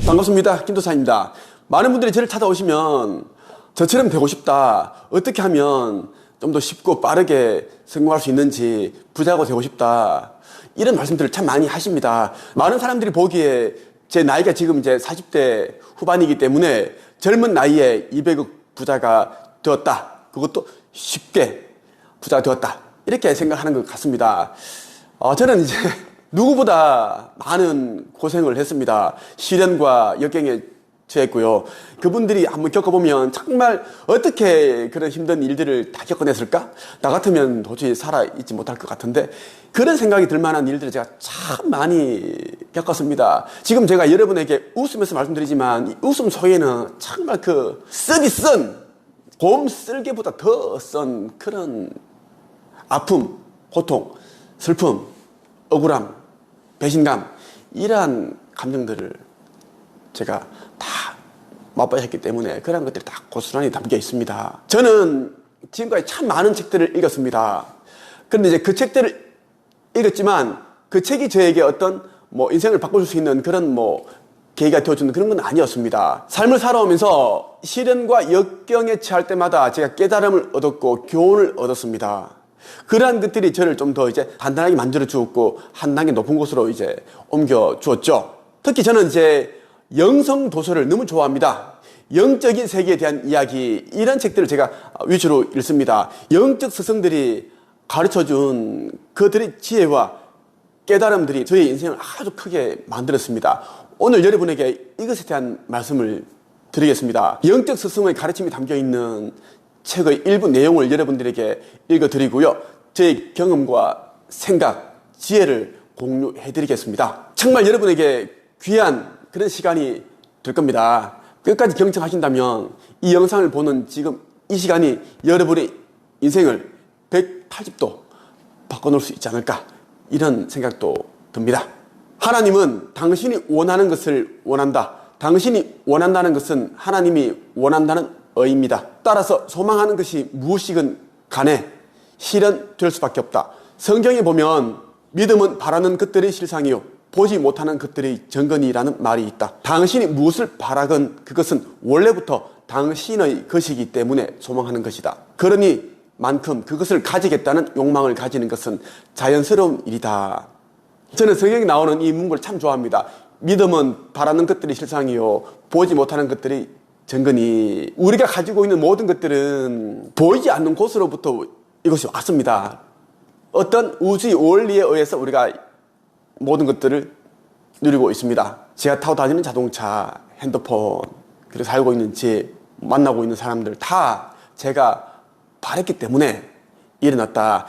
반갑습니다. 김도사입니다. 많은 분들이 저를 찾아오시면 저처럼 되고 싶다, 어떻게 하면 좀 더 쉽고 빠르게 성공할 수 있는지, 부자가 되고 싶다, 이런 말씀들을 참 많이 하십니다. 많은 사람들이 보기에 제 나이가 지금 이제 40대 후반이기 때문에 젊은 나이에 200억 부자가 되었다, 그것도 쉽게 부자가 되었다, 이렇게 생각하는 것 같습니다. 저는 이제 누구보다 많은 고생을 했습니다. 시련과 역경에 처했고요. 그분들이 한번 겪어보면 정말 어떻게 그런 힘든 일들을 다 겪어냈을까? 나 같으면 도저히 살아있지 못할 것 같은데, 그런 생각이 들 만한 일들을 제가 참 많이 겪었습니다. 지금 제가 여러분에게 웃으면서 말씀드리지만 이 웃음 속에는 정말 그 쓰디 쓴 곰 쓸개보다 더 쓴 그런 아픔, 고통, 슬픔, 억울함, 배신감, 이러한 감정들을 제가 다 맛봐야 했기 때문에 그런 것들이 다 고스란히 담겨 있습니다. 저는 지금까지 참 많은 책들을 읽었습니다. 그런데 이제 그 책들을 읽었지만 그 책이 저에게 어떤 인생을 바꿔줄 수 있는 그런 계기가 되어주는 그런 건 아니었습니다. 삶을 살아오면서 시련과 역경에 처할 때마다 제가 깨달음을 얻었고 교훈을 얻었습니다. 그러한 것들이 저를 좀 더 이제 단단하게 만들어 주었고 한 단계 높은 곳으로 이제 옮겨 주었죠. 특히 저는 이제 영성 도서를 너무 좋아합니다. 영적인 세계에 대한 이야기, 이런 책들을 제가 위주로 읽습니다. 영적 스승들이 가르쳐 준 그들의 지혜와 깨달음들이 저의 인생을 아주 크게 만들었습니다. 오늘 여러분에게 이것에 대한 말씀을 드리겠습니다. 영적 스승의 가르침이 담겨 있는 책의 일부 내용을 여러분들에게 읽어드리고요. 제 경험과 생각, 지혜를 공유해드리겠습니다. 정말 여러분에게 귀한 그런 시간이 될 겁니다. 끝까지 경청하신다면 이 영상을 보는 지금 이 시간이 여러분의 인생을 180도 바꿔놓을 수 있지 않을까, 이런 생각도 듭니다. 하나님은 당신이 원하는 것을 원한다. 당신이 원한다는 것은 하나님이 원한다는 의미입니다. 따라서 소망하는 것이 무엇이건 간에 실현될 수밖에 없다. 성경에 보면 믿음은 바라는 것들의 실상이요 보지 못하는 것들의 정건이라는 말이 있다. 당신이 무엇을 바라건 그것은 원래부터 당신의 것이기 때문에 소망하는 것이다. 그러니 만큼 그것을 가지겠다는 욕망을 가지는 것은 자연스러운 일이다. 저는 성경에 나오는 이 문구를 참 좋아합니다. 믿음은 바라는 것들이 실상이요 보지 못하는 것들이 정건이. 우리가 가지고 있는 모든 것들은 보이지 않는 곳으로부터 이것이 왔습니다. 어떤 우주의 원리에 의해서 우리가 모든 것들을 누리고 있습니다. 제가 타고 다니는 자동차, 핸드폰, 그리고 살고 있는 집, 만나고 있는 사람들 다 제가 바랬기 때문에 일어났다.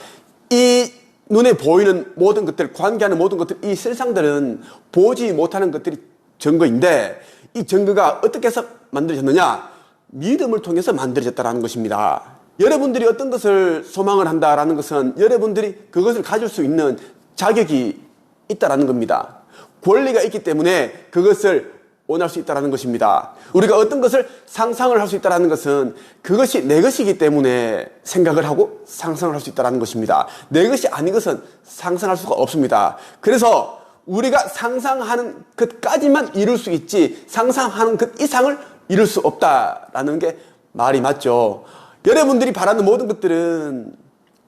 이 눈에 보이는 모든 것들, 관계하는 모든 것들, 이 세상들은 보지 못하는 것들이 증거인데, 이 증거가 어떻게 해서 만들어졌느냐? 믿음을 통해서 만들어졌다는 것입니다. 여러분들이 어떤 것을 소망을 한다라는 것은 여러분들이 그것을 가질 수 있는 자격이 있다라는 겁니다. 권리가 있기 때문에 그것을 원할 수 있다는 것입니다. 우리가 어떤 것을 상상을 할 수 있다는 것은 그것이 내 것이기 때문에 생각을 하고 상상을 할 수 있다는 것입니다. 내 것이 아닌 것은 상상할 수가 없습니다. 그래서 우리가 상상하는 것까지만 이룰 수 있지 상상하는 것 이상을 이룰 수 없다라는 게 말이 맞죠. 여러분들이 바라는 모든 것들은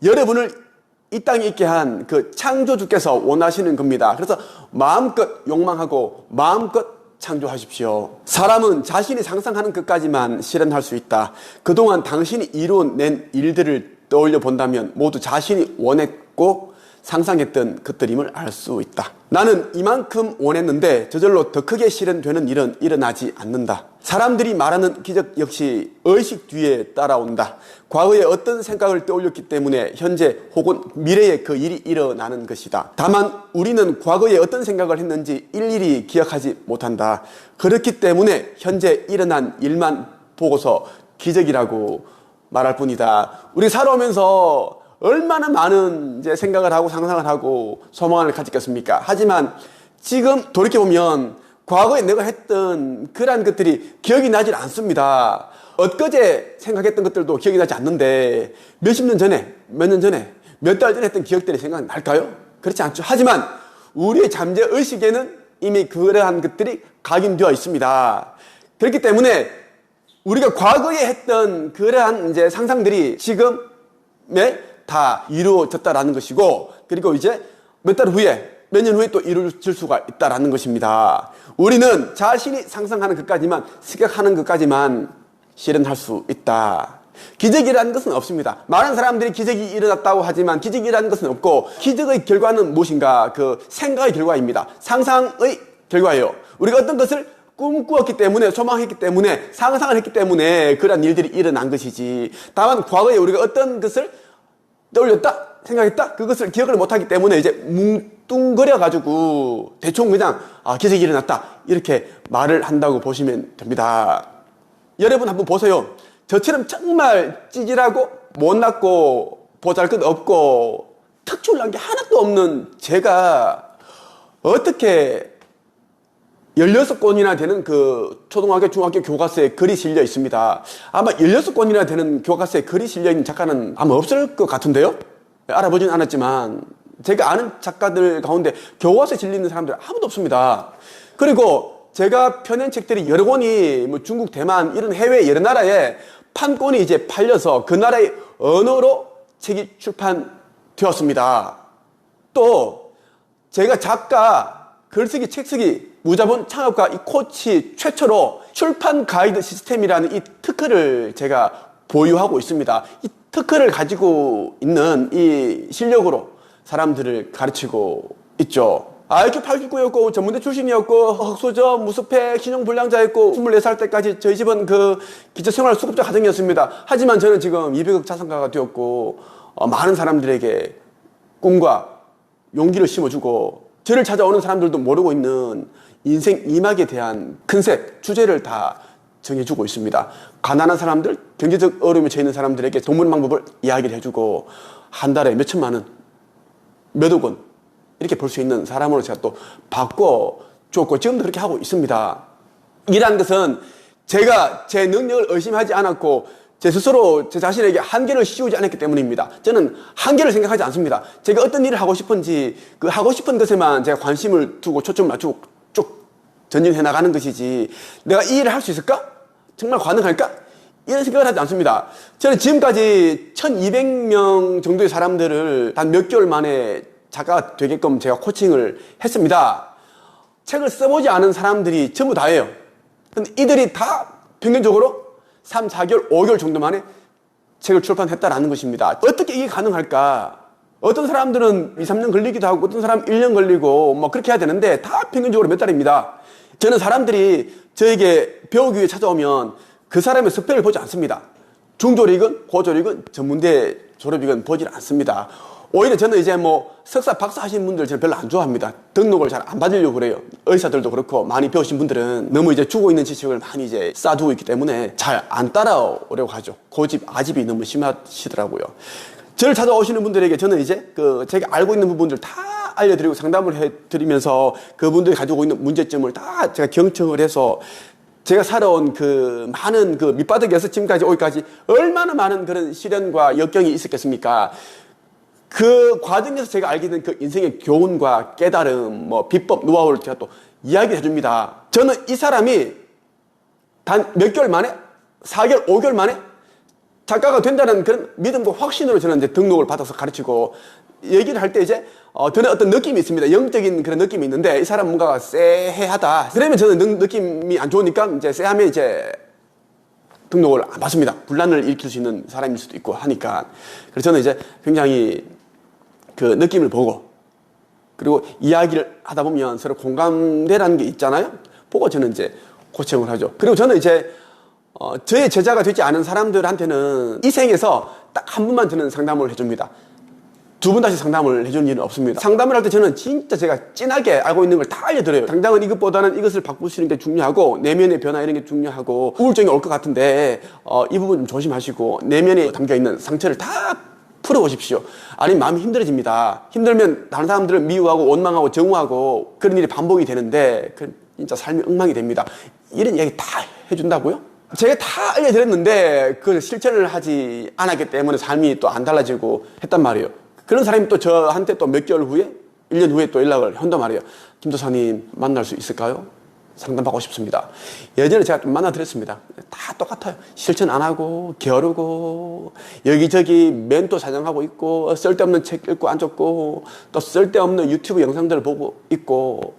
여러분을 이 땅에 있게 한 그 창조주께서 원하시는 겁니다. 그래서 마음껏 욕망하고 마음껏 창조하십시오. 사람은 자신이 상상하는 것까지만 실현할 수 있다. 그동안 당신이 이루어낸 일들을 떠올려 본다면 모두 자신이 원했고 상상했던 것들임을 알 수 있다. 나는 이만큼 원했는데 저절로 더 크게 실현되는 일은 일어나지 않는다. 사람들이 말하는 기적 역시 의식 뒤에 따라온다. 과거에 어떤 생각을 떠올렸기 때문에 현재 혹은 미래에 그 일이 일어나는 것이다. 다만 우리는 과거에 어떤 생각을 했는지 일일이 기억하지 못한다. 그렇기 때문에 현재 일어난 일만 보고서 기적이라고 말할 뿐이다. 우리 살아오면서 얼마나 많은 이제 생각을 하고 상상을 하고 소망을 가졌겠습니까? 하지만 지금 돌이켜보면 과거에 내가 했던 그러한 것들이 기억이 나질 않습니다. 엊그제 생각했던 것들도 기억이 나지 않는데 몇십 년 전에, 몇 년 전에, 몇 달 전에 했던 기억들이 생각날까요? 그렇지 않죠. 하지만 우리의 잠재의식에는 이미 그러한 것들이 각인되어 있습니다. 그렇기 때문에 우리가 과거에 했던 그러한 이제 상상들이 지금에 다 이루어졌다라는 것이고, 그리고 이제 몇 달 후에, 몇 년 후에 또 이루어질 수가 있다라는 것입니다. 우리는 자신이 상상하는 것까지만, 생각하는 것까지만 실현할 수 있다. 기적이라는 것은 없습니다. 많은 사람들이 기적이 일어났다고 하지만 기적이라는 것은 없고, 기적의 결과는 무엇인가? 그 생각의 결과입니다. 상상의 결과예요. 우리가 어떤 것을 꿈꾸었기 때문에, 소망했기 때문에, 상상을 했기 때문에 그러한 일들이 일어난 것이지, 다만 과거에 우리가 어떤 것을 떠올렸다, 생각했다, 그것을 기억을 못하기 때문에 이제 뭉뚱그려가지고 대충 그냥 기적이 일어났다 이렇게 말을 한다고 보시면 됩니다. 여러분 한번 보세요. 저처럼 정말 찌질하고 못났고 보잘것없고 특출난 게 하나도 없는 제가 어떻게 16권이나 되는 그 초등학교, 중학교 교과서에 글이 실려 있습니다. 아마 16권이나 되는 교과서에 글이 실려 있는 작가는 아마 없을 것 같은데요? 알아보진 않았지만 제가 아는 작가들 가운데 교과서에 실리는 사람들 아무도 없습니다. 그리고 제가 펴낸 책들이 여러 권이 뭐 중국, 대만 이런 해외 여러 나라에 판권이 이제 팔려서 그 나라의 언어로 책이 출판되었습니다. 또 제가 작가, 글쓰기, 책쓰기, 무자본 창업가 이 코치 최초로 출판 가이드 시스템이라는 이 특허를 제가 보유하고 있습니다. 이 특허를 가지고 있는 이 실력으로 사람들을 가르치고 있죠. IQ 89였고 전문대 출신이었고 흑소저, 무스펙, 신용불량자였고 24살 때까지 저희 집은 그 기초생활 수급자 가정이었습니다. 하지만 저는 지금 200억 자산가가 되었고 많은 사람들에게 꿈과 용기를 심어주고 저를 찾아오는 사람들도 모르고 있는 인생 이막에 대한 컨셉, 주제를 다 정해주고 있습니다. 가난한 사람들, 경제적 어려움에 처해 있는 사람들에게 돈 버는 방법을 이야기를 해주고 한 달에 몇 천만 원, 몇억 원 이렇게 벌 수 있는 사람으로 제가 또 바꿔줬고 지금도 그렇게 하고 있습니다. 이란 것은 제가 제 능력을 의심하지 않았고 제 스스로 제 자신에게 한계를 씌우지 않았기 때문입니다. 저는 한계를 생각하지 않습니다. 제가 어떤 일을 하고 싶은지 그 하고 싶은 것에만 제가 관심을 두고 초점을 맞추고 쭉 전진해 나가는 것이지 내가 이 일을 할 수 있을까? 정말 가능할까? 이런 생각을 하지 않습니다. 저는 지금까지 1200명 정도의 사람들을 단 몇 개월 만에 작가가 되게끔 제가 코칭을 했습니다. 책을 써보지 않은 사람들이 전부 다예요. 근데 이들이 다 평균적으로 3, 4개월, 5개월 정도 만에 책을 출판했다라는 것입니다. 어떻게 이게 가능할까? 어떤 사람들은 2, 3년 걸리기도 하고 어떤 사람은 1년 걸리고 뭐 그렇게 해야 되는데 다 평균적으로 몇 달입니다. 저는 사람들이 저에게 배우기 위해 찾아오면 그 사람의 스펙을 보지 않습니다. 중졸이건 고졸이건 전문대 졸업이건 보지 않습니다. 오히려 저는 이제 뭐 석사, 박사 하신 분들 저는 별로 안 좋아합니다. 등록을 잘 안 받으려고 그래요. 의사들도 그렇고 많이 배우신 분들은 너무 이제 주고 있는 지식을 많이 이제 쌓아두고 있기 때문에 잘 안 따라오려고 하죠. 고집, 아집이 너무 심하시더라고요. 저를 찾아오시는 분들에게 저는 이제 제가 알고 있는 부분들 다 알려드리고 상담을 해드리면서 그분들이 가지고 있는 문제점을 다 제가 경청을 해서 제가 살아온 그 많은 그 밑바닥에서 지금까지 오기까지 얼마나 많은 그런 시련과 역경이 있었겠습니까? 그 과정에서 제가 알게 된 그 인생의 교훈과 깨달음, 뭐 비법, 노하우를 제가 또 이야기를 해줍니다. 저는 이 사람이 단 몇 개월 만에, 4개월, 5개월 만에 작가가 된다는 그런 믿음과 확신으로 저는 이제 등록을 받아서 가르치고 얘기를 할 때 이제 저는 어떤 느낌이 있습니다. 영적인 그런 느낌이 있는데 이 사람 뭔가가 쎄해하다. 그러면 저는 느낌이 안 좋으니까 이제 쎄하면 이제 등록을 안 받습니다. 분란을 일으킬 수 있는 사람일 수도 있고 하니까. 그래서 저는 이제 굉장히 그 느낌을 보고 그리고 이야기를 하다 보면 서로 공감대라는 게 있잖아요. 보고 저는 이제 코칭을 하죠. 그리고 저는 이제 저의 제자가 되지 않은 사람들한테는 이 생에서 딱 한 번만 저는 상담을 해줍니다. 두 번 다시 상담을 해주는 일은 없습니다. 상담을 할 때 저는 진짜 제가 진하게 알고 있는 걸 다 알려드려요. 당장은 이것보다는 이것을 바꾸시는 게 중요하고 내면의 변화 이런 게 중요하고 우울증이 올 것 같은데 이 부분 좀 조심하시고 내면에 담겨있는 상처를 다 풀어보십시오. 아니면 마음이 힘들어집니다. 힘들면 다른 사람들을 미워하고 원망하고 정오하고 그런 일이 반복이 되는데 진짜 삶이 엉망이 됩니다. 이런 이야기 다 해준다고요? 제가 다 알려드렸는데 그 실천을 하지 않았기 때문에 삶이 또 안 달라지고 했단 말이에요. 그런 사람이 또 저한테 또 몇 개월 후에 1년 후에 또 연락을 한단 말이에요. 김도사님 만날 수 있을까요? 상담받고 싶습니다. 예전에 제가 좀 만나드렸습니다. 다 똑같아요. 실천 안 하고 게으르고 여기저기 멘토 사정하고 있고 쓸데없는 책 읽고 앉았고 또 쓸데없는 유튜브 영상들을 보고 있고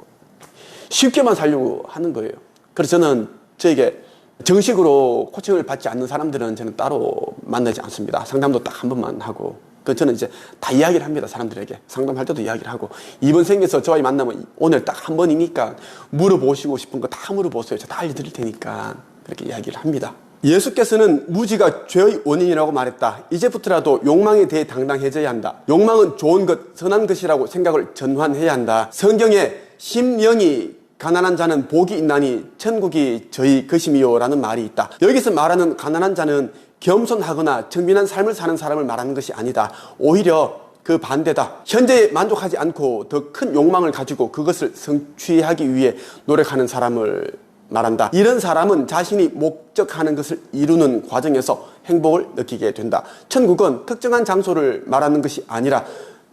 쉽게만 살려고 하는 거예요. 그래서 저는 저에게 정식으로 코칭을 받지 않는 사람들은 저는 따로 만나지 않습니다. 상담도 딱 한 번만 하고 저는 이제 다 이야기를 합니다. 사람들에게 상담할 때도 이야기를 하고 이번 생에서 저와 만나면 오늘 딱 한 번이니까 물어보시고 싶은 거 다 물어보세요. 제가 다 알려드릴 테니까 그렇게 이야기를 합니다. 예수께서는 무지가 죄의 원인이라고 말했다. 이제부터라도 욕망에 대해 당당해져야 한다. 욕망은 좋은 것, 선한 것이라고 생각을 전환해야 한다. 성경에 심령이 가난한 자는 복이 있나니 천국이 저희 것임이요 라는 말이 있다. 여기서 말하는 가난한 자는 겸손하거나 정빈한 삶을 사는 사람을 말하는 것이 아니다. 오히려 그 반대다. 현재에 만족하지 않고 더 큰 욕망을 가지고 그것을 성취하기 위해 노력하는 사람을 말한다. 이런 사람은 자신이 목적하는 것을 이루는 과정에서 행복을 느끼게 된다. 천국은 특정한 장소를 말하는 것이 아니라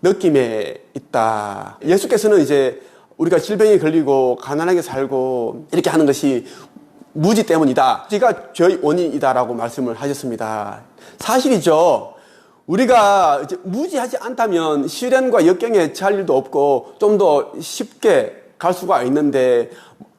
느낌에 있다. 예수께서는 이제 우리가 질병에 걸리고 가난하게 살고 이렇게 하는 것이 무지 때문이다. 무지가 죄의 원인이다라고 말씀을 하셨습니다. 사실이죠. 우리가 이제 무지하지 않다면 시련과 역경에 처할 일도 없고 좀 더 쉽게 갈 수가 있는데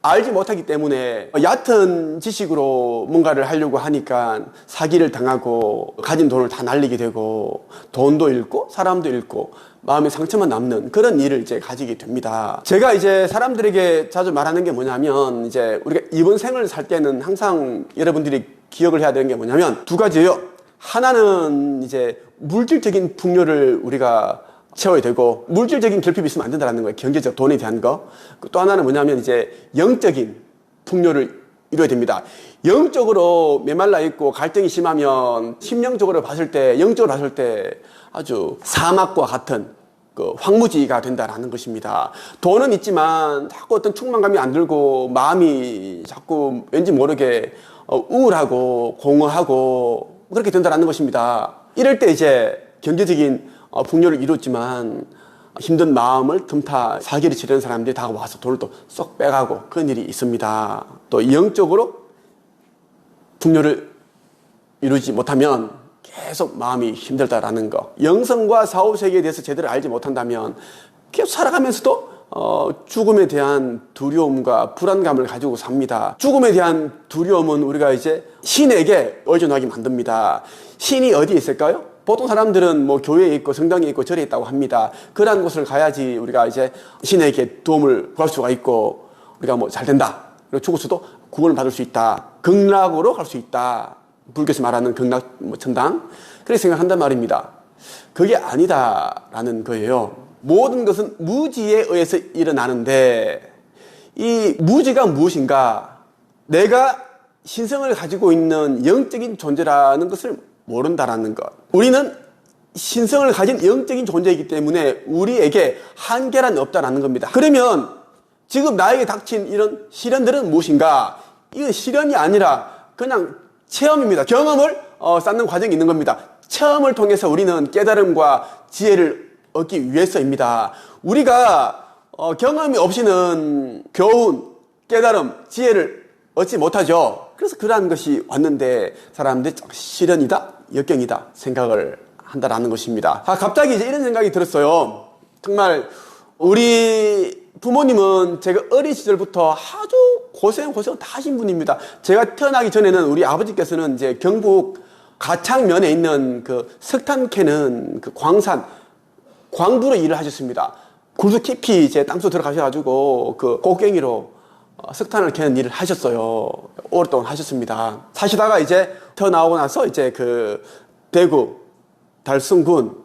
알지 못하기 때문에 얕은 지식으로 뭔가를 하려고 하니까 사기를 당하고 가진 돈을 다 날리게 되고 돈도 잃고 사람도 잃고 마음에 상처만 남는 그런 일을 이제 가지게 됩니다. 제가 이제 사람들에게 자주 말하는 게 뭐냐면 이제 우리가 이번 생을 살 때는 항상 여러분들이 기억을 해야 되는 게 뭐냐면 두 가지예요. 하나는 이제 물질적인 풍요를 우리가 채워야 되고 물질적인 결핍이 있으면 안 된다는 거예요. 경제적 돈에 대한 거. 또 하나는 뭐냐면 이제 영적인 풍요를 이루어야 됩니다. 영적으로 메말라 있고 갈등이 심하면 심령적으로 봤을 때 영적으로 봤을 때 아주 사막과 같은 그 황무지가 된다라는 것입니다. 돈은 있지만 자꾸 어떤 충만감이 안 들고 마음이 자꾸 왠지 모르게 우울하고 공허하고 그렇게 된다라는 것입니다. 이럴 때 이제 경제적인 풍요를 이뤘지만 힘든 마음을 틈타 사기를 치르는 사람들이 다 와서 돈을 또 쏙 빼가고 그런 일이 있습니다. 또 영적으로 풍요를 이루지 못하면 계속 마음이 힘들다라는 거. 영성과 사후세계에 대해서 제대로 알지 못한다면 계속 살아가면서도 죽음에 대한 두려움과 불안감을 가지고 삽니다. 죽음에 대한 두려움은 우리가 이제 신에게 의존하게 만듭니다. 신이 어디에 있을까요? 보통 사람들은 뭐 교회에 있고 성당에 있고 절에 있다고 합니다. 그러한 곳을 가야지 우리가 이제 신에게 도움을 구할 수가 있고 우리가 뭐 잘 된다. 그리고 죽었어도 구원을 받을 수 있다. 극락으로 갈 수 있다. 불교에서 말하는 극락 천당. 그렇게 생각한단 말입니다. 그게 아니다라는 거예요. 모든 것은 무지에 의해서 일어나는데 이 무지가 무엇인가? 내가 신성을 가지고 있는 영적인 존재라는 것을 모른다라는 것. 우리는 신성을 가진 영적인 존재이기 때문에 우리에게 한계란 없다라는 겁니다. 그러면 지금 나에게 닥친 이런 시련들은 무엇인가? 이건 시련이 아니라 그냥 체험입니다. 경험을 쌓는 과정이 있는 겁니다. 체험을 통해서 우리는 깨달음과 지혜를 얻기 위해서입니다. 우리가 경험이 없이는 교훈, 깨달음, 지혜를 얻지 못하죠. 그래서 그러한 것이 왔는데 사람들이 시련이다, 역경이다 생각을 한다라는 것입니다. 갑자기 이제 이런 생각이 들었어요. 정말 우리 부모님은 제가 어린 시절부터 아주 고생 다 하신 분입니다. 제가 태어나기 전에는 우리 아버지께서는 이제 경북 가창면에 있는 그 석탄 캐는 그 광부로 일을 하셨습니다. 굴도 깊이 이제 땅속 들어가셔가지고 그 곡괭이로 석탄을 캐는 일을 하셨어요. 오랫동안 하셨습니다. 사시다가 이제 태어나오고 나서 이제 그 대구, 달성군,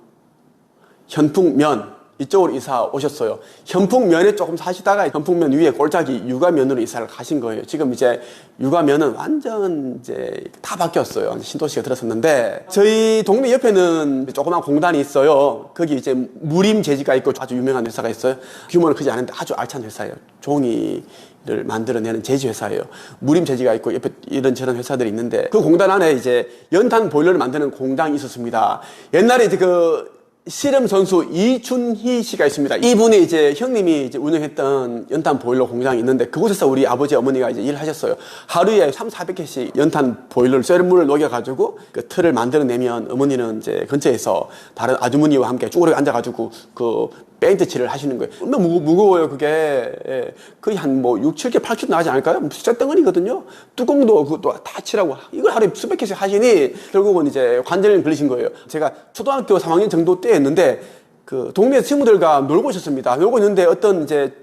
현풍면 이쪽으로 이사 오셨어요. 현풍면에 조금 사시다가 현풍면 위에 골짜기 육아면으로 이사를 가신 거예요. 지금 이제 육아면은 완전 이제 다 바뀌었어요. 신도시가 들어섰는데 저희 동네 옆에는 조그만 공단이 있어요. 거기 이제 무림 제지가 있고 아주 유명한 회사가 있어요. 규모는 크지 않은데 아주 알찬 회사예요. 종이를 만들어내는 제지 회사예요. 무림 제지가 있고 옆에 이런저런 회사들이 있는데 그 공단 안에 이제 연탄 보일러를 만드는 공장이 있었습니다. 옛날에 이제 그 씨름 선수 이준희 씨가 있습니다. 이분이 이제 형님이 이제 운영했던 연탄 보일러 공장이 있는데 그곳에서 우리 아버지 어머니가 이제 일을 하셨어요. 하루에 300~400개씩 연탄 보일러를 쇠물을 녹여가지고 그 틀을 만들어내면 어머니는 이제 근처에서 다른 아주머니와 함께 쭈그려 앉아가지고 그 페인트 칠을 하시는 거예요. 얼마나 무거워요, 그게. 예. 거의 한 뭐 6, 7개, 8kg 나가지 않을까요? 쇠덩어리거든요. 뚜껑도 그것도 다 칠하고 이걸 하루에 수백 개씩 하시니 결국은 이제 관절염 걸리신 거예요. 제가 초등학교 3학년 정도 때였는데 그 동네 친구들과 놀고 있었습니다. 놀고 있는데 어떤 이제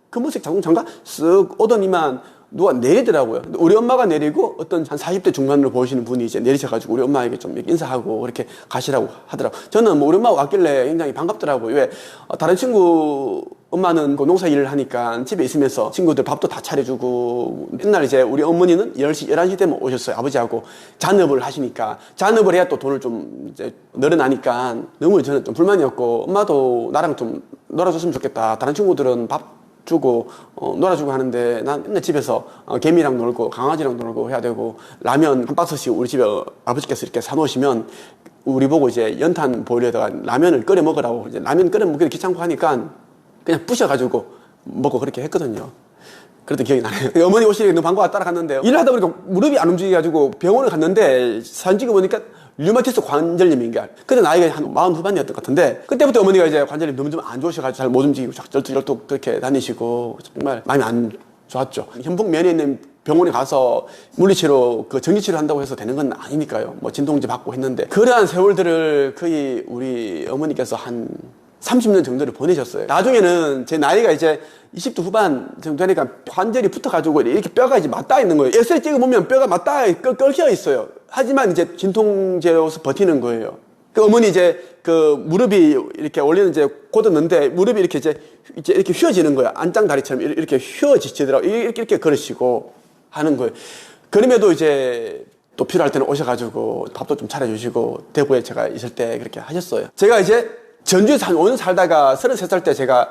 검은색 자동차가 쓱 오더니만 누가 내리더라고요. 우리 엄마가 내리고 어떤 한 40대 중반으로 보이시는 분이 이제 내리셔가지고 우리 엄마에게 좀 인사하고 그렇게 가시라고 하더라고요. 저는 뭐 우리 엄마가 왔길래 굉장히 반갑더라고요. 왜? 다른 친구 엄마는 그 농사 일을 하니까 집에 있으면서 친구들 밥도 다 차려주고 맨날 이제 우리 어머니는 10시, 11시 되면 오셨어요. 아버지하고 잔업을 하시니까 잔업을 해야 또 돈을 좀 이제 늘어나니까 너무 저는 좀 불만이었고 엄마도 나랑 좀 놀아줬으면 좋겠다. 다른 친구들은 밥 주고 놀아주고 하는데 난 맨날 집에서 개미랑 놀고 강아지랑 놀고 해야 되고 라면 한 박스씩 우리 집에 아버지께서 이렇게 사놓으시면 우리 보고 이제 연탄 보일러에다가 라면을 끓여 먹으라고 이제 라면 끓여 먹기도 귀찮고 하니까 그냥 부셔가지고 먹고 그렇게 했거든요. 그랬던 기억이 나네요. 어머니 오시니까 너무 반가워 따라갔는데 일을 하다 보니까 무릎이 안 움직여가지고 병원을 갔는데 사진 찍어보니까 류마티스 관절염인가. 그때 나이가 한 40 후반이었던 것 같은데 그때부터 어머니가 이제 관절이 너무 좀 안 좋으셔가지고 잘 못 움직이고 절뚝절뚝 그렇게 다니시고 정말 마음이 안 좋았죠. 현풍면에 있는 병원에 가서 물리치료, 그 전기치료 한다고 해서 되는 건 아니니까요. 뭐 진통제 받고 했는데 그러한 세월들을 거의 우리 어머니께서 한 30년 정도를 보내셨어요. 나중에는 제 나이가 이제 20대 후반 정도 되니까 관절이 붙어가지고 이렇게 뼈가 이제 맞닿아 있는 거예요. 엑스레이 찍어보면 뼈가 맞닿아 끓겨 있어요. 하지만 이제 진통제로서 버티는 거예요. 그 어머니 이제 그 무릎이 이렇게 원래는 이제 곧었는데 무릎이 이렇게 이제 이렇게 휘어지는 거예요. 안장다리처럼 이렇게 휘어지시더라고요. 이렇게 걸으시고 하는 거예요. 그럼에도 이제 또 필요할 때는 오셔가지고 밥도 좀 차려주시고 대구에 제가 있을 때 그렇게 하셨어요. 제가 이제 전주에서 한 5년 살다가 33살 때 제가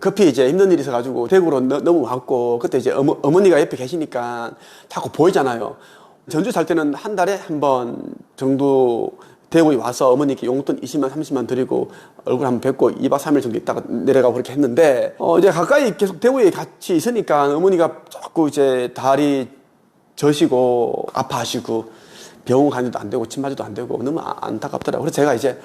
급히 이제 힘든 일이 있어가지고 대구로 넘어왔고 그때 이제 어머니가 옆에 계시니까 자꾸 보이잖아요. 전주 살 때는 한 달에 한 번 정도 대구에 와서 어머니께 용돈 20만 30만 드리고 얼굴 한번 뵙고 2박 3일 정도 있다가 내려가고 그렇게 했는데 이제 가까이 계속 대구에 같이 있으니까 어머니가 자꾸 이제 다리 저시고 아파하시고 병원 가는데도 안 되고 침 맞아도 안 되고 너무 안타깝더라고요. 그래서 제가 이제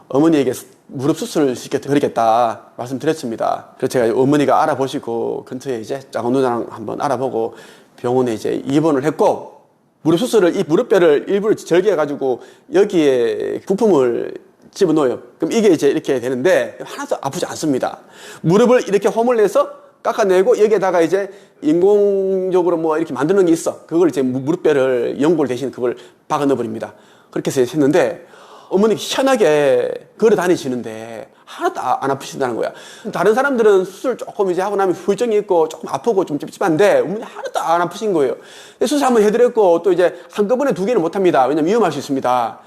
어머니에게 무릎 수술을 시켜드리겠다 말씀드렸습니다. 그래서 제가 어머니가 알아보시고 근처에 이제 작은 누나랑 한번 알아보고 병원에 이제 입원을 했고 무릎 수술을 이 무릎뼈를 일부러 절개해가지고 여기에 부품을 집어넣어요. 그럼 이게 이제 이렇게 되는데 하나도 아프지 않습니다. 무릎을 이렇게 홈을 내서 깎아내고 여기에다가 이제 인공적으로 뭐 이렇게 만드는 게 있어. 그걸 이제 무릎뼈를 연골 대신 그걸 박아 넣어버립니다. 그렇게 해서 했는데 어머니 희한하게 걸어 다니시는데 하나도 안 아프신다는 거야. 다른 사람들은 수술 조금 이제 하고 나면 후유증이 있고 조금 아프고 좀 찝찝한데 어머니 하나도 안 아프신 거예요. 수술 한번 해드렸고 또 이제 한꺼번에 2개는 못 합니다. 왜냐면 위험할 수 있습니다.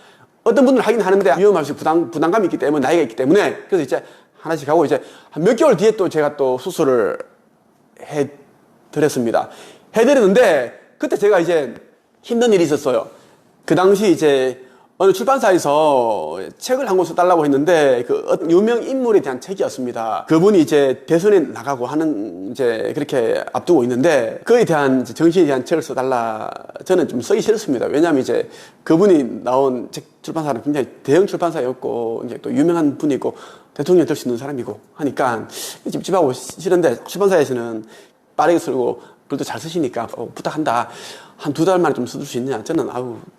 어떤 분들은 하긴 하는데 위험할 수 부담감이 있기 때문에 나이가 있기 때문에 그래서 이제 하나씩 하고 이제 한 몇 개월 뒤에 또 제가 또 수술을 해드렸습니다. 해드렸는데 그때 제가 이제 힘든 일이 있었어요. 그 당시 이제 어느 출판사에서 책을 한 권 써달라고 했는데 그 어떤 유명 인물에 대한 책이었습니다. 그분이 이제 대선에 나가고 하는 이제 그렇게 앞두고 있는데 그에 대한 정신에 대한 책을 써달라. 저는 좀 쓰기 싫었습니다. 왜냐하면 이제 그분이 나온 책 출판사는 굉장히 대형 출판사였고 이제 또 유명한 분이고 대통령 될 수 있는 사람이고 하니까 찝찝하고 싫은데 출판사에서는 빠르게 쓰고 글도 잘 쓰시니까 부탁한다. 한 2달 만에 좀 써줄 수 있느냐? 저는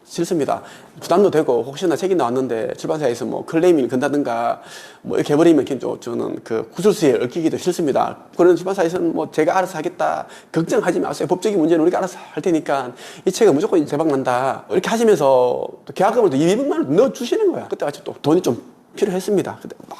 싫습니다. 부담도 되고 혹시나 책이 나왔는데 출판사에서 뭐 클레임을 건다든가 뭐 이렇게 해버리면 저는 그 구설수에 얽히기도 싫습니다. 그런 출판사에서는 뭐 제가 알아서 하겠다. 걱정하지 마세요. 법적인 문제는 우리가 알아서 할 테니까 이 책은 무조건 대박 난다. 이렇게 하시면서 또 계약금을 또 200만 원 넣어주시는 거야. 그때 같이 또 돈이 좀 필요했습니다. 근데 막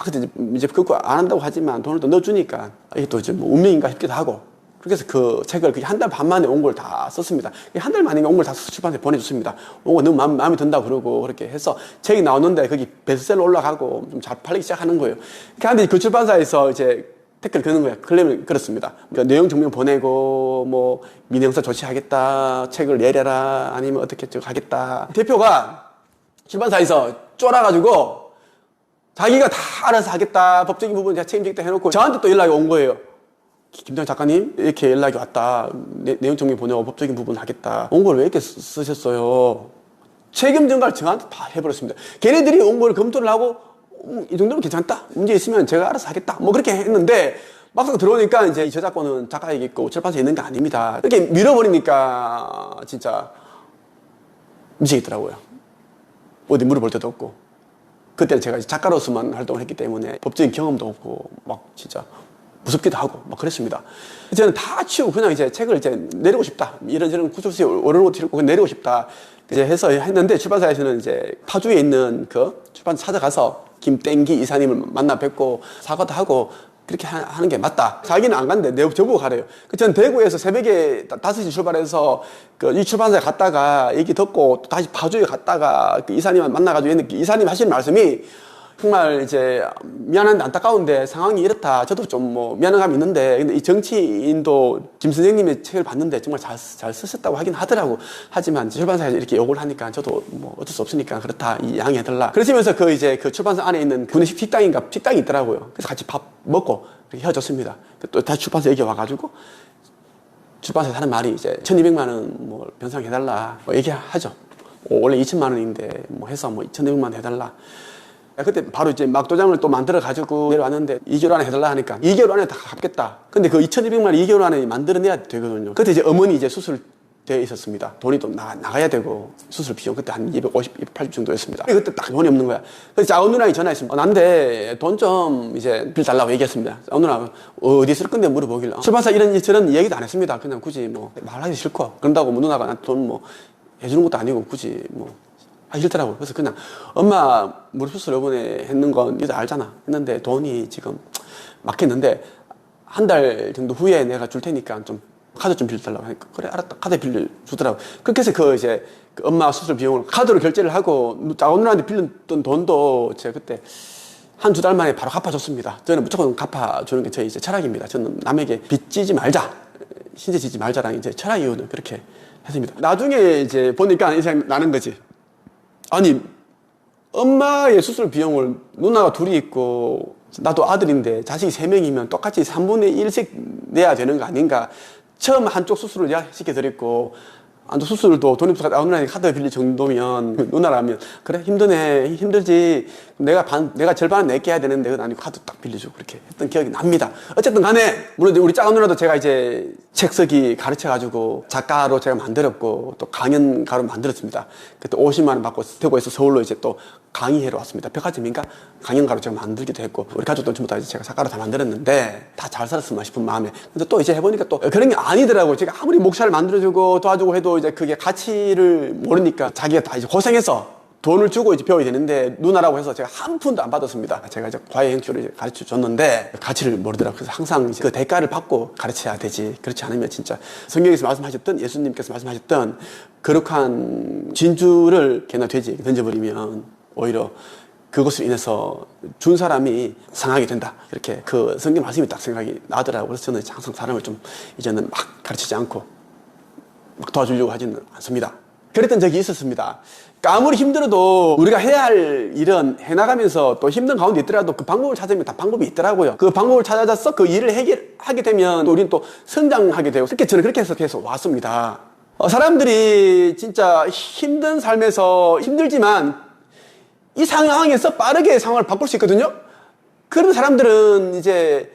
이제 그거 안 한다고 하지만 돈을 또 넣어주니까 이게 또 이제 뭐 운명인가 싶기도 하고. 그래서 그 책을 그게 한 달 반 만에 온 걸 다 썼습니다. 한 달 만에 온 걸 다 써서 출판사에 보내줬습니다. 온 거 너무 마음에 든다 그러고 그렇게 해서 책이 나오는데 거기 베스트셀러 올라가고 좀 잘 팔리기 시작하는 거예요. 그런데 그 출판사에서 이제 댓글 거는 거야. 클레임을 걸었습니다. 그러니까 내용 증명 보내고 뭐 민형사 조치하겠다, 책을 내려라, 아니면 어떻게 하겠다. 대표가 출판사에서 쫄아가지고 자기가 다 알아서 하겠다, 법적인 부분 제가 책임지겠다 해놓고 저한테 또 연락이 온 거예요. 김장 작가님 이렇게 연락이 왔다. 내용 증명 보내고 법적인 부분 하겠다. 온 걸 왜 이렇게 쓰셨어요? 책임 전가를 저한테 다 해버렸습니다. 걔네들이 온 걸 검토를 하고 이 정도면 괜찮다. 문제 있으면 제가 알아서 하겠다. 뭐 그렇게 했는데 막상 들어오니까 이제 이 저작권은 작가에게 있고 출판사에 있는 게 아닙니다. 이렇게 밀어버리니까 진짜 미치겠더라고요. 어디 물어볼 데도 없고. 그때는 제가 작가로서만 활동을 했기 때문에 법적인 경험도 없고 막 진짜 무섭기도 하고 막 그랬습니다. 저는 다 치우고 그냥 이제 책을 이제 내리고 싶다. 이런저런 구설수에 오르고 뒤로 내리고 싶다. 이제 해서 했는데 출판사에서는 이제 파주에 있는 그 출판사 찾아가서 김땡기 이사님을 만나 뵙고 사과도 하고 그렇게 하는 게 맞다. 자기는 안 간대. 저보고 가래요. 저는 대구에서 새벽에 5시 출발해서 그 이 출판사에 갔다가 얘기 듣고 다시 파주에 갔다가 그 이사님을 만나가지고 했는데 이사님 하시는 말씀이 정말 이제 미안한데 안타까운데 상황이 이렇다. 저도 좀 뭐 미안한 감이 있는데 근데 이 정치인도 김 선생님의 책을 봤는데 정말 잘 쓰셨다고 하긴 하더라고. 하지만 출판사에서 이렇게 욕을 하니까 저도 뭐 어쩔 수 없으니까 그렇다. 양해해달라. 그러시면서 그 이제 그 출판사 안에 있는 구내식 식당이 있더라고요. 그래서 같이 밥 먹고 이렇게 헤어졌습니다. 또 다시 출판사 얘기 와가지고 출판사에서 하는 말이 이제 1200만 원 뭐 변상해달라. 뭐 얘기하죠. 원래 2000만 원인데 뭐 해서 뭐 1200만 원 해달라. 그때 바로 이제 막 도장을 또 만들어가지고 내려왔는데 2개월 안에 해달라 하니까 2개월 안에 다 갚겠다. 근데 그 2200만 원 2개월 안에 만들어내야 되거든요. 그때 이제 어머니 이제 수술되어 있었습니다. 돈이 또 나가야 되고 수술 비용 그때 한 250, 280 정도였습니다. 그때 딱 돈이 없는 거야. 그래서 작은 누나에 전화했습니다. 난데 돈 좀 이제 빌달라고 얘기했습니다. 작은 누나 어디 쓸 건데 물어보길래 출판사 이런 얘기도 안 했습니다. 그냥 굳이 뭐 말하기 싫고 그런다고 뭐 누나가 나한테 돈 뭐 해주는 것도 아니고 굳이 뭐 하기 싫더라고요. 그래서 그냥 엄마 무릎 수술 이번에 했는 건 니도 알잖아 했는데 돈이 지금 막혔는데 한 달 정도 후에 내가 줄 테니까 좀 카드 좀 빌려달라고 하니까 그래 알았다. 카드 빌려주더라고. 그렇게 해서 그 이제 그 엄마 수술 비용을 카드로 결제를 하고 작은 누나한테 빌렸던 돈도 제가 그때 한 두 달 만에 바로 갚아줬습니다. 저는 무조건 갚아주는 게 저희 이제 철학입니다. 저는 남에게 빚 지지 말자, 신세 지지 말자라는 이제 철학 이유는 그렇게 했습니다. 나중에 이제 보니까 이 생각이 나는 거지. 아니 엄마의 수술 비용을 누나가 둘이 있고 나도 아들인데 자식이 3명이면 똑같이 3분의 1씩 내야 되는 거 아닌가. 처음 한쪽 수술을 예약시켜드렸고 한쪽 수술도 돈이 없어서 누나한테 카드 빌릴 정도면 누나라면 그래 힘드네 힘들지 내가 절반은 내게 해야 되는데 그건 아니고 카드 딱 빌려주고 그렇게 했던 기억이 납니다. 어쨌든 간에 물론 우리 작은 누나도 제가 이제 책 쓰기 가르쳐가지고 작가로 제가 만들었고 또 강연가로 만들었습니다. 그때 50만 원 받고 대구에서 서울로 이제 또 강의회로 왔습니다. 백화점인가 강연가로 제가 만들기도 했고 우리 가족들 전부 다 이제 제가 작가로 다 만들었는데 다 잘 살았으면 싶은 마음에 근데 또 이제 해보니까 또 그런 게 아니더라고요. 제가 아무리 목차를 만들어주고 도와주고 해도 이제 그게 가치를 모르니까 자기가 다 이제 고생해서 돈을 주고 이제 배워야 되는데 누나라고 해서 제가 한 푼도 안 받았습니다. 제가 이제 과외 형식으로 이제 가르쳐 줬는데 가치를 모르더라고요. 그래서 항상 이제 그 대가를 받고 가르쳐야 되지. 그렇지 않으면 진짜 성경에서 말씀하셨던 예수님께서 말씀하셨던 거룩한 진주를 개나 돼지 던져버리면 오히려 그것으로 인해서 준 사람이 상하게 된다. 이렇게 그 성경 말씀이 딱 생각이 나더라고요. 그래서 저는 항상 사람을 좀 이제는 막 가르치지 않고 막 도와주려고 하지는 않습니다. 그랬던 적이 있었습니다. 그러니까 아무리 힘들어도 우리가 해야 할 일은 해나가면서 또 힘든 가운데 있더라도 그 방법을 찾으면 다 방법이 있더라고요. 그 방법을 찾아서 그 일을 해결하게 되면 또 우리는 또 성장하게 되고 그렇게 저는 그렇게 해서 계속 왔습니다. 사람들이 진짜 힘든 삶에서 힘들지만 이 상황에서 빠르게 상황을 바꿀 수 있거든요. 그런 사람들은 이제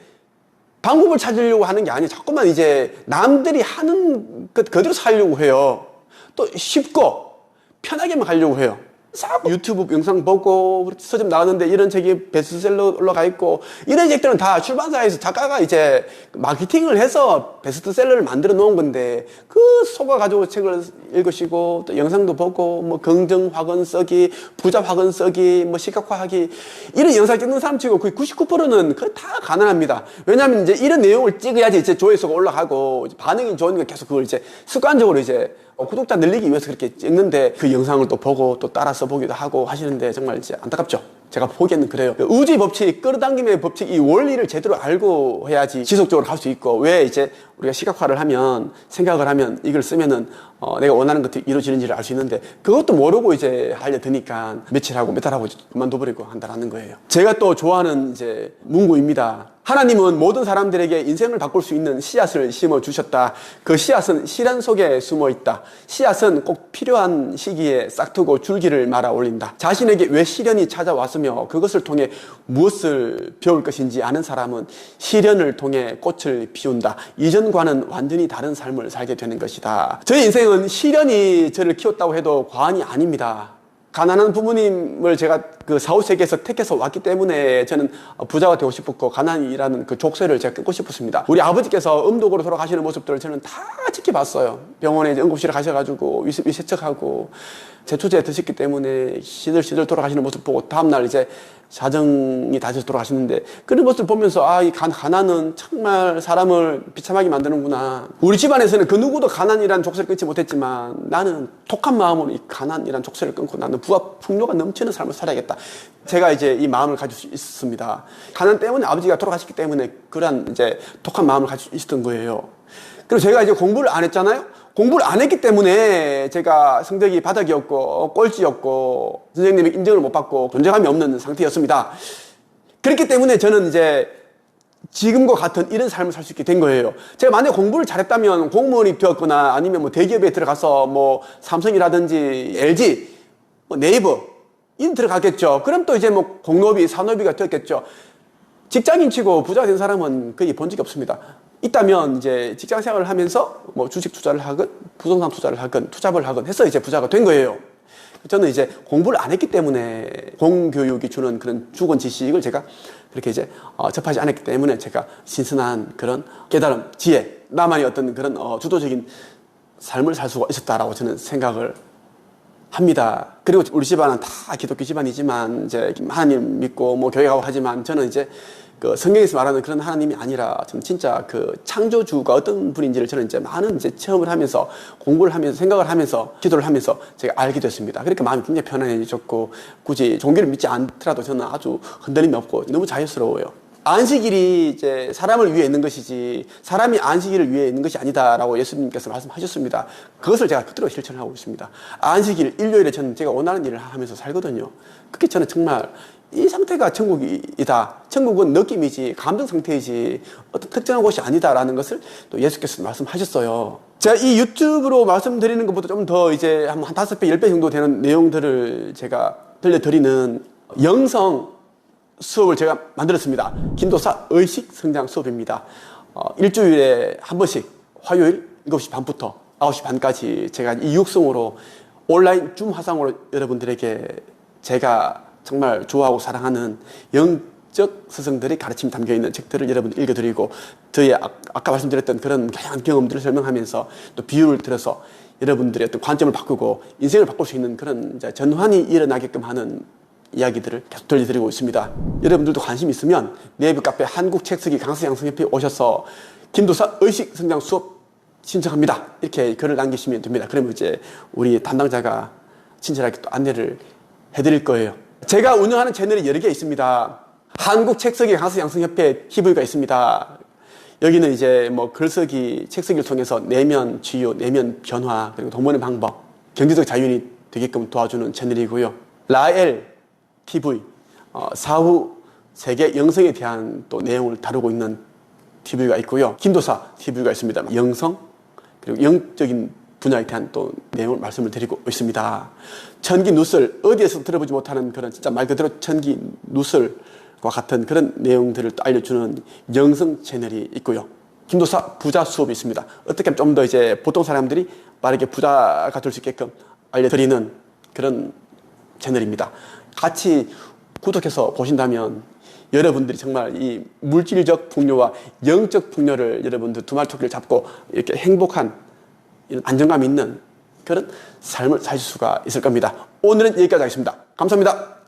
방법을 찾으려고 하는 게 아니에요. 자꾸만 이제 남들이 하는 것 그대로 살려고 해요. 또 쉽고 편하게만 가려고 해요. 싹 유튜브 영상 보고 서점 나왔는데 이런 책이 베스트셀러 올라가 있고 이런 책들은 다 출판사에서 작가가 이제 마케팅을 해서 베스트셀러를 만들어 놓은 건데 그 속아 가지고 책을 읽으시고 또 영상도 보고 뭐 긍정 확언 쓰기, 부자 확언 쓰기, 뭐 시각화하기 이런 영상 찍는 사람 치고 거의 99%는 그 다 가난합니다. 왜냐하면 이제 이런 내용을 찍어야지 이제 조회수가 올라가고 반응이 좋으니까 계속 그걸 이제 습관적으로 이제 구독자 늘리기 위해서 그렇게 찍는데 그 영상을 또 보고 또 따라서 보기도 하고 하시는데 정말 이제 안타깝죠. 제가 보기에는 그래요. 우주의 법칙, 끌어당김의 법칙, 이 원리를 제대로 알고 해야지 지속적으로 할 수 있고 왜 이제 우리가 시각화를 하면 생각을 하면 이걸 쓰면은 내가 원하는 것들이 이루어지는지를 알 수 있는데 그것도 모르고 이제 알려드니까 며칠 하고 몇 달 하고 그만둬버리고 한다라는 거예요. 제가 또 좋아하는 이제 문구입니다. 하나님은 모든 사람들에게 인생을 바꿀 수 있는 씨앗을 심어 주셨다. 그 씨앗은 시련 속에 숨어 있다. 씨앗은 꼭 필요한 시기에 싹트고 줄기를 말아 올린다. 자신에게 왜 시련이 찾아왔으며 그것을 통해 무엇을 배울 것인지 아는 사람은 시련을 통해 꽃을 피운다. 이전과는 완전히 다른 삶을 살게 되는 것이다. 저의 인생은 시련이 저를 키웠다고 해도 과언이 아닙니다. 가난한 부모님을 제가 그 사후세계에서 택해서 왔기 때문에 저는 부자가 되고 싶었고 가난이라는 그 족쇄를 제가 끊고 싶었습니다. 우리 아버지께서 음독으로 돌아가시는 모습들을 저는 다 지켜봤어요. 병원에 이제 응급실에 가셔가지고 위세척하고 제초제 드셨기 때문에 시들시들 돌아가시는 모습 보고 다음날 이제 사정이 다져서 돌아가시는데 그런 모습을 보면서 이 가난은 정말 사람을 비참하게 만드는구나. 우리 집안에서는 그 누구도 가난이라는 족쇄를 끊지 못했지만 나는 독한 마음으로 이 가난이라는 족쇄를 끊고 나는 부와 풍요가 넘치는 삶을 살아야겠다. 제가 이제 이 마음을 가질 수 있었습니다. 가난 때문에 아버지가 돌아가셨기 때문에 그런 이제 독한 마음을 가질 수 있었던 거예요. 그리고 제가 이제 공부를 안 했잖아요. 공부를 안 했기 때문에 제가 성적이 바닥이었고 꼴찌였고 선생님의 인정을 못 받고 존재감이 없는 상태였습니다. 그렇기 때문에 저는 이제 지금과 같은 이런 삶을 살 수 있게 된 거예요. 제가 만약에 공부를 잘했다면 공무원이 되었거나 아니면 뭐 대기업에 들어가서 뭐 삼성이라든지 LG, 뭐 네이버 이런 들어가겠죠. 그럼 또 이제 뭐 공노비, 산노비가 되었겠죠. 직장인 치고 부자가 된 사람은 거의 본 적이 없습니다. 있다면 이제 직장 생활을 하면서 뭐 주식 투자를 하건 부동산 투자를 하건 투잡을 하건 해서 이제 부자가 된 거예요. 저는 이제 공부를 안 했기 때문에 공교육이 주는 그런 죽은 지식을 제가 그렇게 이제 접하지 않았기 때문에 제가 신선한 그런 깨달음, 지혜, 나만의 어떤 그런 주도적인 삶을 살 수가 있었다라고 저는 생각을 합니다. 그리고 우리 집안은 다 기독교 집안이지만 이제 하나님 믿고 뭐 교회 가고 하지만 저는 이제 그 성경에서 말하는 그런 하나님이 아니라 저는 진짜 그 창조주가 어떤 분인지를 저는 이제 많은 이제 체험을 하면서 공부를 하면서 생각을 하면서 기도를 하면서 제가 알게 됐습니다. 그러니까 마음이 굉장히 편안해졌고 굳이 종교를 믿지 않더라도 저는 아주 흔들림이 없고 너무 자유스러워요. 안식일이 이제 사람을 위해 있는 것이지 사람이 안식일을 위해 있는 것이 아니다라고 예수님께서 말씀하셨습니다. 그것을 제가 그대로 실천하고 있습니다. 안식일, 일요일에 저는 제가 원하는 일을 하면서 살거든요. 그게 저는 정말 이 상태가 천국이다. 천국은 느낌이지 감정 상태이지 어떤 특정한 곳이 아니다라는 것을 또 예수께서 말씀하셨어요. 제가 이 유튜브로 말씀드리는 것보다 좀 더 이제 한 5배, 10배 정도 되는 내용들을 제가 들려드리는 영성 수업을 제가 만들었습니다. 김도사 의식 성장 수업입니다. 일주일에 한 번씩 화요일 7시 반부터 9시 반까지 제가 이 육성으로 온라인 줌 화상으로 여러분들에게 제가 정말 좋아하고 사랑하는 영적 스승들의 가르침이 담겨있는 책들을 여러분들 읽어드리고 저의 아까 말씀드렸던 그런 다양한 경험들을 설명하면서 또 비유를 들어서 여러분들의 어떤 관점을 바꾸고 인생을 바꿀 수 있는 그런 전환이 일어나게끔 하는 이야기들을 계속 들려드리고 있습니다. 여러분들도 관심 있으면 네이버 카페 한국책쓰기 강사양성협회에 오셔서 김도사 의식성장 수업 신청합니다. 이렇게 글을 남기시면 됩니다. 그러면 이제 우리 담당자가 친절하게 또 안내를 해드릴 거예요. 제가 운영하는 채널이 여러 개 있습니다. 한국책쓰기 강사양성협회 TV가 있습니다. 여기는 이제 뭐 글쓰기, 책쓰기를 통해서 내면 치유, 내면 변화, 그리고 동문의 방법, 경제적 자유인이 되게끔 도와주는 채널이고요. 라엘 TV, 사후 세계 영성에 대한 또 내용을 다루고 있는 TV가 있고요. 김도사 TV가 있습니다. 영성, 그리고 영적인 분야에 대한 또 내용을 말씀을 드리고 있습니다. 천기 누설, 어디에서 들어보지 못하는 그런 진짜 말 그대로 천기 누설과 같은 그런 내용들을 또 알려주는 영성 채널이 있고요. 김도사 부자 수업이 있습니다. 어떻게 하면 좀 더 이제 보통 사람들이 빠르게 부자가 될 수 있게끔 알려드리는 그런 채널입니다. 같이 구독해서 보신다면 여러분들이 정말 이 물질적 풍요와 영적 풍요를 여러분들 두 마리 토끼를 잡고 이렇게 행복한 이런 안정감 있는 그런 삶을 사실 수가 있을 겁니다. 오늘은 여기까지 하겠습니다. 감사합니다.